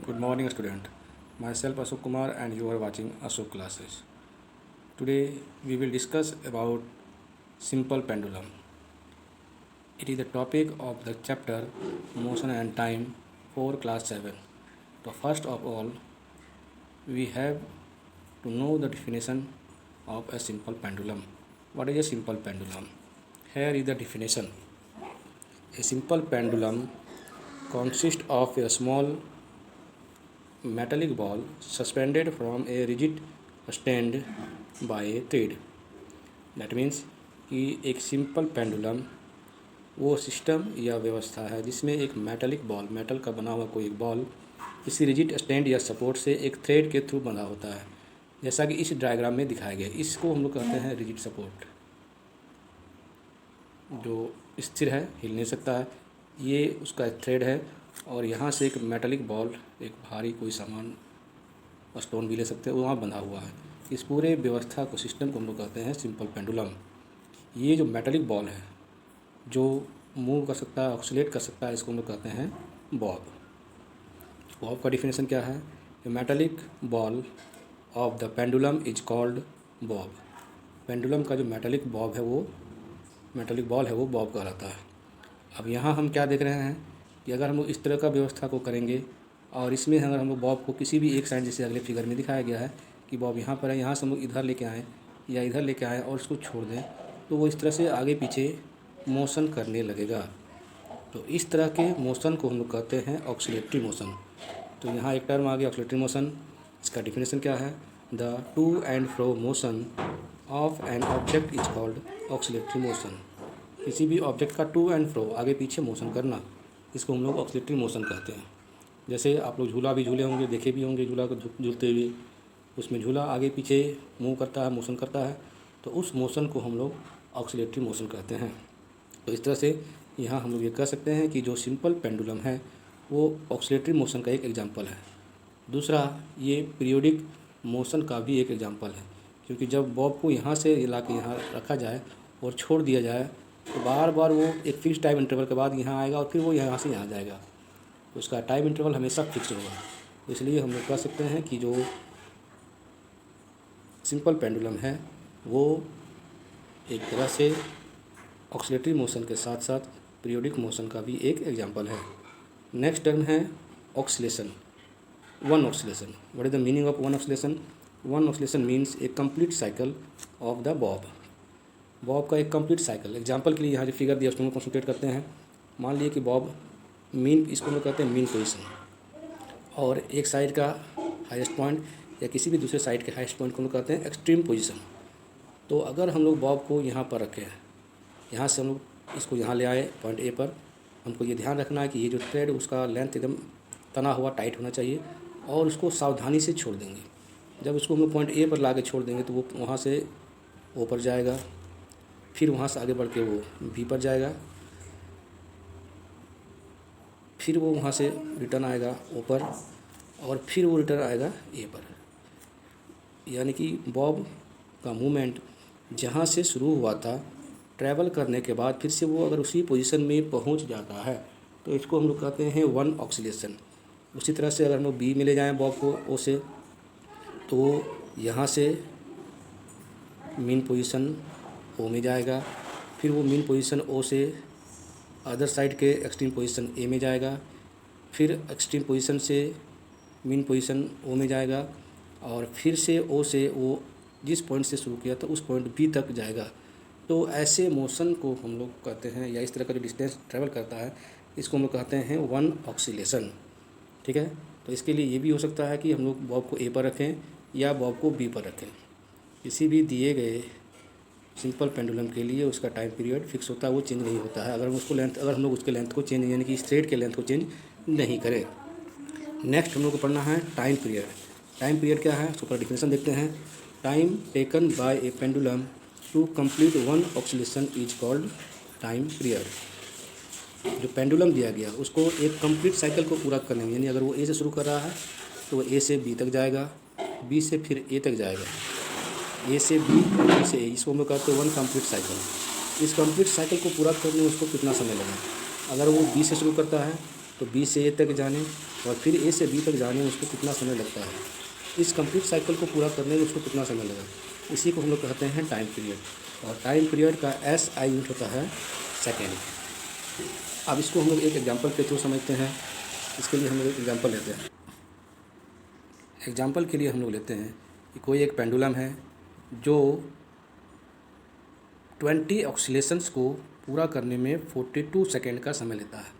Good morning, student. Myself Ashok Kumar, and you are watching Ashok classes. Today we will discuss about simple pendulum. It is the topic of the chapter Motion and Time for class 7. So first of all, we have to know the definition of a simple pendulum. What is a simple pendulum? Here is the definition. A simple pendulum consists of a small metallic ball suspended from a rigid stand by a thread. That means कि एक simple pendulum वो system या व्यवस्था है जिसमें एक metal का बना हुआ कोई एक बॉल किसी रिजिड स्टैंड या सपोर्ट से एक थ्रेड के थ्रू बंधा होता है, जैसा कि इस डायग्राम में दिखाया गया। इसको हम लोग कहते हैं रिजिड सपोर्ट, जो स्थिर है, हिल नहीं सकता है। ये उसका थ्रेड है और यहाँ से एक मेटलिक बॉल, एक भारी कोई सामान, स्टोन भी ले सकते हैं, वहाँ बंधा हुआ है। इस पूरे व्यवस्था को, सिस्टम को हम लोग कहते हैं सिंपल पेंडुलम। ये जो मेटलिक बॉल है जो मूव कर सकता है, ऑक्सीलेट कर सकता है, इसको हम लोग कहते हैं बॉब। बॉब का डिफिनेशन क्या है? Metallic ball of the pendulum is called Bob. Pendulum का जो मेटलिक बॉल है वो बॉब कहलाता है। अब यहाँ हम क्या देख रहे हैं कि अगर हम लोग इस तरह का व्यवस्था को करेंगे और इसमें अगर हम लोग बॉब को किसी भी एक साइड, जैसे अगले फिगर में दिखाया गया है कि बॉब यहाँ पर है, यहाँ से हम लोग इधर लेके आएँ या इधर लेके आएँ और उसको छोड़ दें, तो वो इस तरह से आगे पीछे मोशन करने लगेगा। तो इस तरह के मोशन को हम लोग कहते हैं ऑक्सीलेटरी मोशन। तो यहाँ एक टर्म आ गया ऑक्सीलेटरी मोशन। इसका डिफिनेशन क्या है? The to and fro motion of an object is called oscillatory motion. किसी भी ऑब्जेक्ट का टू एंड फ्रो, आगे पीछे मोशन करना, इसको हम लोग ऑक्सीलेटरी मोशन कहते हैं। जैसे आप लोग झूला भी झूले होंगे, देखे भी होंगे झूला को झूलते हुए, उसमें झूला आगे पीछे मूव करता है, मोशन करता है, तो उस मोशन को हम लोग ऑक्सीलेटरी मोशन कहते हैं। तो इस तरह से यहाँ हम लोग ये कह सकते हैं कि जो सिंपल पेंडुलम है वो ऑक्सीलेटरी मोशन का एक एग्जाम्पल है। दूसरा, ये पीरियोडिक मोशन का भी एक एग्जाम्पल है, क्योंकि जब बॉब को यहाँ से ला के यहाँ रखा जाए और छोड़ दिया जाए तो बार बार वो एक फिक्स टाइम इंटरवल के बाद यहाँ आएगा और फिर वो यहाँ से यहाँ जाएगा, तो उसका टाइम इंटरवल हमेशा फिक्स होगा। इसलिए हम लोग कह सकते हैं कि जो सिंपल पेंडुलम है वो एक तरह से ऑक्सीलेटरी मोशन के साथ साथ पीरियोडिक मोशन का भी एक एग्जाम्पल है। नेक्स्ट टर्म है oscillation, one oscillation. What is the meaning of one oscillation? One oscillation means A complete cycle of the Bob. Bob का एक कंप्लीट साइकिल। एग्जाम्पल के लिए यहाँ जो फिगर दिया उसको हम कंसंट्रेट करते हैं। मान लिए कि बॉब मीन, इसको लोग कहते हैं मीन पोजीशन, और एक साइड का हाईएस्ट पॉइंट या किसी भी दूसरे साइड के हाईएस्ट पॉइंट को लोग कहते हैं एक्सट्रीम पोजीशन। तो अगर हम लोग बॉब को यहाँ पर रखें, यहाँ से हम लोग इसको यहाँ ले आए पॉइंट ए पर, हमको ये ध्यान रखना है कि ये जो थ्रेड उसका लेंथ एकदम तना हुआ टाइट होना चाहिए और उसको सावधानी से छोड़ देंगे। जब उसको हम लोग पॉइंट ए पर ला के छोड़ देंगे तो वो वहाँ से ओ पर जाएगा, फिर वहाँ से आगे बढ़ के वो बी पर जाएगा, फिर वो वहाँ से रिटर्न आएगा ओ पर, और फिर वो रिटर्न आएगा ए पर। यानी कि बॉब का मूवमेंट जहाँ से शुरू हुआ था, ट्रैवल करने के बाद फिर से वो अगर उसी पोजीशन में पहुँच जाता है तो इसको हम लोग कहते हैं वन ऑक्सीलेशन। उसी तरह से अगर हम लोग बी में ले जाएँ बॉब को ओ से, तो यहाँ से मीन पोजीशन ओ में जाएगा, फिर वो मीन पोजीशन ओ से अदर साइड के एक्सट्रीम पोजीशन ए में जाएगा, फिर एक्सट्रीम पोजीशन से मीन पोजीशन ओ में जाएगा, और फिर से ओ से वो जिस पॉइंट से शुरू किया था उस पॉइंट बी तक जाएगा। तो ऐसे मोशन को हम लोग कहते हैं, या इस तरह का जो डिस्टेंस ट्रैवल करता है इसको हम लोग कहते हैं वन ऑक्सीलेशन। ठीक है, तो इसके लिए ये भी हो सकता है कि हम लोग बॉब को ए पर रखें या बॉब को बी पर रखें। किसी भी दिए गए सिंपल पेंडुलम के लिए उसका टाइम पीरियड फिक्स होता है, वो चेंज नहीं होता है अगर हम लोग उसके लेंथ को चेंज, यानी कि इस थ्रेड के लेंथ को चेंज नहीं करें। नेक्स्ट हम लोग को पढ़ना है टाइम पीरियड। टाइम पीरियड क्या है उसको पूरा डिफिनेशन देखते हैं। Time taken by a pendulum to complete one oscillation is called time period. जो पेंडुलम दिया गया उसको एक कंप्लीट साइकिल को पूरा करने में, यानी अगर वो ए से शुरू कर रहा है तो वो ए से बी तक जाएगा, बी से फिर ए तक जाएगा, ए से बी और बी से ए, इसको हम लोग कहते हैं वन कंप्लीट साइकिल। इस कंप्लीट साइकिल को पूरा करने में उसको कितना समय लगा? अगर वो बी से शुरू करता है तो बी से ए तक जाने और फिर ए से बी तक जाने में उसको कितना समय लगता है, इस कंप्लीट साइकिल को पूरा करने में उसको कितना समय लगा, इसी को हम लोग कहते हैं टाइम पीरियड। और टाइम पीरियड का SI यूनिट होता है सेकेंड। अब इसको हम लोग एक एग्जांपल के थ्रू समझते हैं। इसके लिए हम लोग एक एग्जांपल लेते हैं। एग्जांपल के लिए हम लोग लेते हैं कि कोई एक पेंडुलम है जो 20 ऑक्सीलेशंस को पूरा करने में 42 सेकेंड का समय लेता है।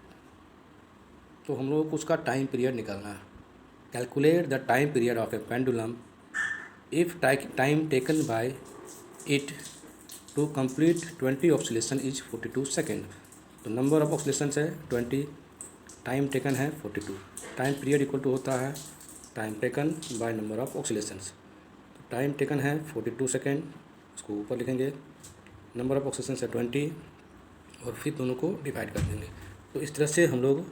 तो हम लोग को उसका टाइम पीरियड निकालना है। Calculate the time period of a pendulum if time taken by it to complete 20 oscillation is 42 second. तो नंबर ऑफ ऑक्सीलेशंस है 20, टाइम टेकन है 42, टाइम पीरियड इक्वल टू होता है time taken by number of oscillations. तो time taken है 42 second, उसको ऊपर लिखेंगे, नंबर ऑफ ऑक्सीलेशंस है 20 और फिर दोनों को डिवाइड कर देंगे। तो इस तरह से हम लोग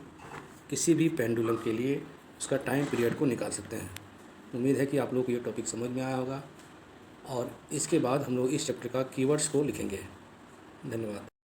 किसी भी पेंडुलम के लिए उसका टाइम पीरियड को निकाल सकते हैं। उम्मीद है कि आप लोग को ये टॉपिक समझ में आया होगा और इसके बाद हम लोग इस चैप्टर का कीवर्ड्स को लिखेंगे। धन्यवाद।